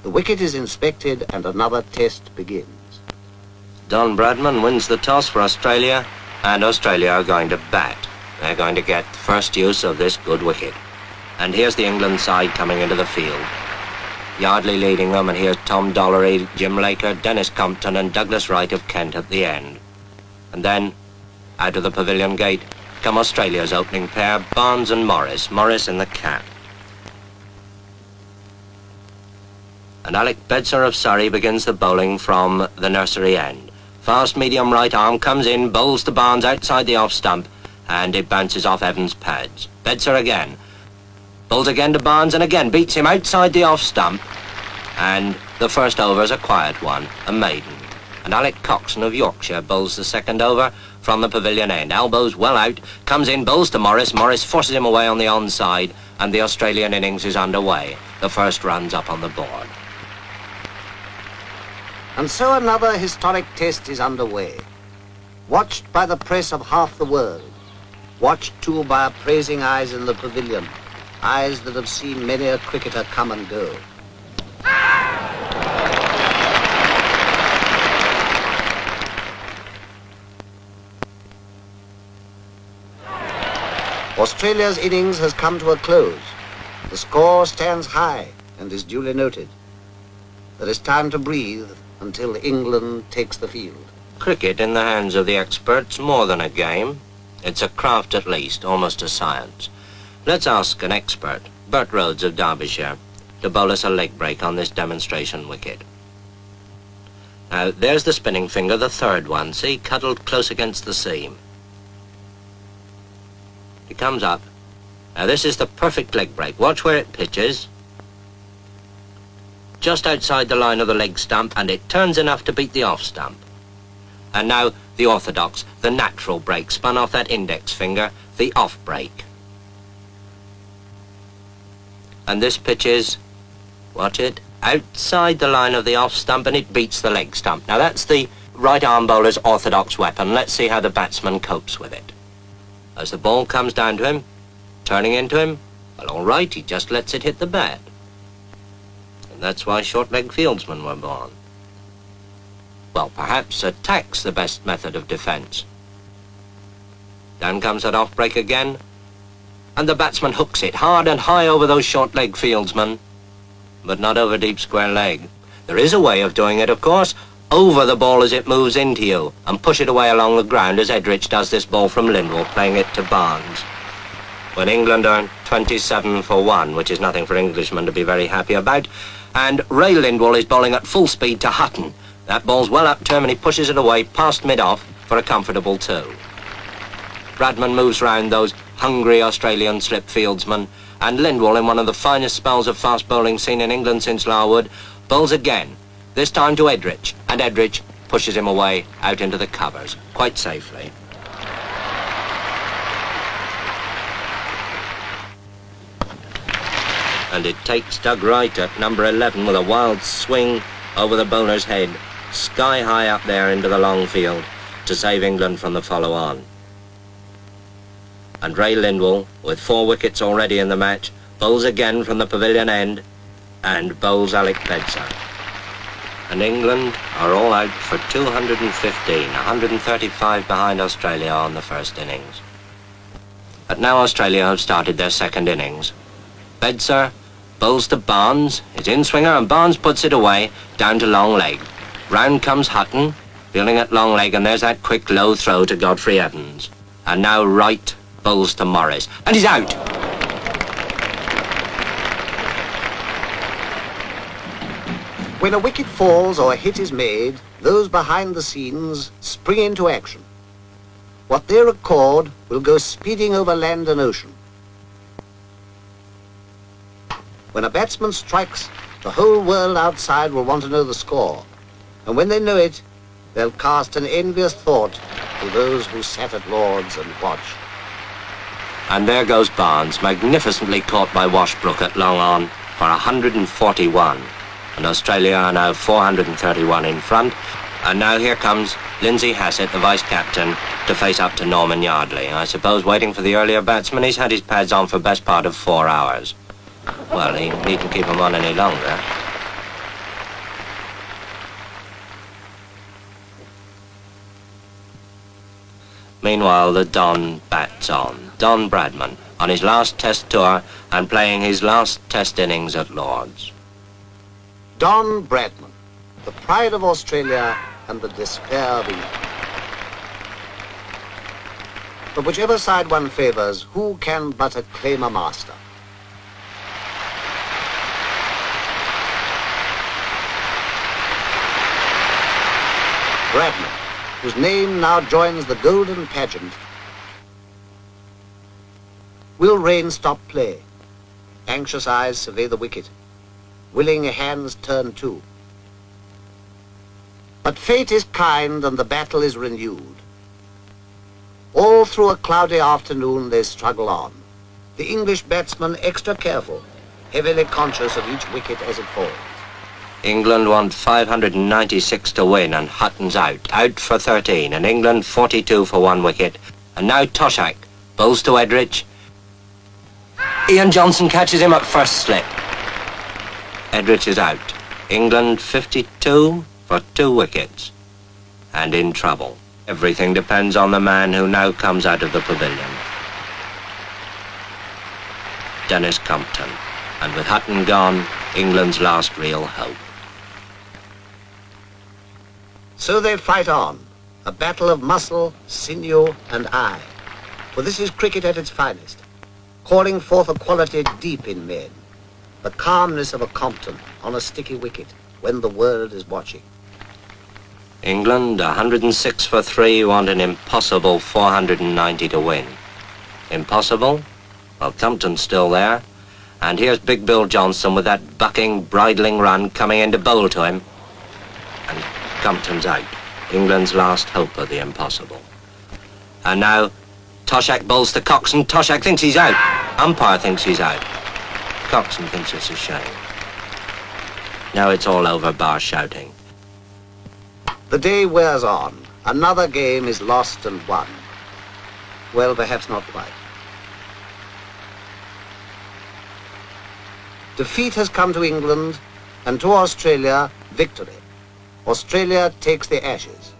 The wicket is inspected and another test begins. Don Bradman wins the toss for Australia, and Australia are going to bat. They're going to get first use of this good wicket. And here's the England side coming into the field. Yardley leading them, and here's Tom Dollery, Jim Laker, Dennis Compton and Douglas Wright of Kent at the end. And then, out of the pavilion gate, come Australia's opening pair, Barnes and Morris, Morris in the cap. And Alec Bedser of Surrey begins the bowling from the nursery end. Fast medium right arm comes in, bowls to Barnes outside the off stump, and it bounces off Evans' pads. Bedser again. Bowls again to Barnes and again beats him outside the off stump. And the first over is a quiet one, a maiden. And Alec Coxon of Yorkshire bowls the second over from the pavilion end. Elbows well out, comes in, bowls to Morris. Morris forces him away on the onside, and the Australian innings is underway. The first run's up on the board. And so another historic test is underway. Watched by the press of half the world. Watched too by appraising eyes in the pavilion. Eyes that have seen many a cricketer come and go. Australia's innings has come to a close. The score stands high and is duly noted. There is time to breathe until England takes the field. Cricket in the hands of the experts, more than a game. It's a craft at least, almost a science. Let's ask an expert, Bert Rhodes of Derbyshire, to bowl us a leg break on this demonstration wicket. Now, there's the spinning finger, the third one, see, cuddled close against the seam. It comes up. Now, this is the perfect leg break. Watch where it pitches. Just outside the line of the leg stump, and it turns enough to beat the off stump. And now, the orthodox, the natural break, spun off that index finger, the off break. And this pitches, watch it, outside the line of the off stump, and it beats the leg stump. Now that's the right arm bowler's orthodox weapon. Let's see how the batsman copes with it. As the ball comes down to him, turning into him, well, all right, he just lets it hit the bat. And that's why short-leg fieldsmen were born. Well, perhaps attack's the best method of defence. Down comes that off break again, and the batsman hooks it hard and high over those short-leg fieldsmen, but not over deep square leg. There is a way of doing it, of course, over the ball as it moves into you, and push it away along the ground as Edrich does this ball from Lindwall, playing it to Barnes. When England are 27 for 1, which is nothing for Englishmen to be very happy about, and Ray Lindwall is bowling at full speed to Hutton. That ball's well up to him, and he pushes it away past mid-off for a comfortable 2. Bradman moves round those hungry Australian slip fieldsmen, and Lindwall, in one of the finest spells of fast bowling seen in England since Larwood, bowls again, this time to Edrich, and Edrich pushes him away out into the covers, quite safely. And it takes Doug Wright at number 11 with a wild swing over the bowler's head, sky high up there into the long field, to save England from the follow-on. And Ray Lindwall, with 4 wickets already in the match, bowls again from the pavilion end, and bowls Alec Bedser. And England are all out for 215, 135 behind Australia on the first innings. But now Australia have started their second innings. Bedser bowls to Barnes, his in-swinger, and Barnes puts it away, down to long leg. Round comes Hutton, fielding at long leg, and there's that quick low throw to Godfrey Evans. And now Wright bowls to Morris, and he's out. When a wicket falls or a hit is made, those behind the scenes spring into action. What they record will go speeding over land and ocean. When a batsman strikes, the whole world outside will want to know the score. And when they know it, they'll cast an envious thought to those who sat at Lord's and watched. And there goes Barnes, magnificently caught by Washbrook at long on for 141. And Australia are now 431 in front. And now here comes Lindsay Hassett, the vice-captain, to face up to Norman Yardley. I suppose waiting for the earlier batsman. He's had his pads on for best part of 4 hours. Well, he needn't keep them on any longer. Meanwhile, the Don bats on. Don Bradman, on his last Test tour and playing his last Test innings at Lord's. Don Bradman, the pride of Australia and the despair of England. But whichever side one favours, who can but acclaim a master? Bradman, whose name now joins the golden pageant. Will rain stop play? Anxious eyes survey the wicket. Willing hands turn too. But fate is kind and the battle is renewed. All through a cloudy afternoon they struggle on. The English batsman extra careful, heavily conscious of each wicket as it falls. England want 596 to win and Hutton's out for 13, and England 42 for 1 wicket. And now Toshack bowls to Edrich. Ian Johnson catches him at first slip. Edrich is out. England 52 for 2 wickets. And in trouble. Everything depends on the man who now comes out of the pavilion. Dennis Compton. And with Hutton gone, England's last real hope. So they fight on, a battle of muscle, sinew, and eye. For this is cricket at its finest, calling forth a quality deep in men, the calmness of a Compton on a sticky wicket when the world is watching. England, 106 for 3, want an impossible 490 to win. Impossible? Well, Compton's still there. And here's Big Bill Johnson with that bucking, bridling run coming in to bowl to him. And Compton's out. England's last hope of the impossible. And now, Toshack bowls to Coxon. Toshack thinks he's out. Umpire thinks he's out. Coxon thinks it's a shame. Now it's all over, bar shouting. The day wears on. Another game is lost and won. Well, perhaps not quite. Defeat has come to England, and to Australia, victory. Australia takes the Ashes.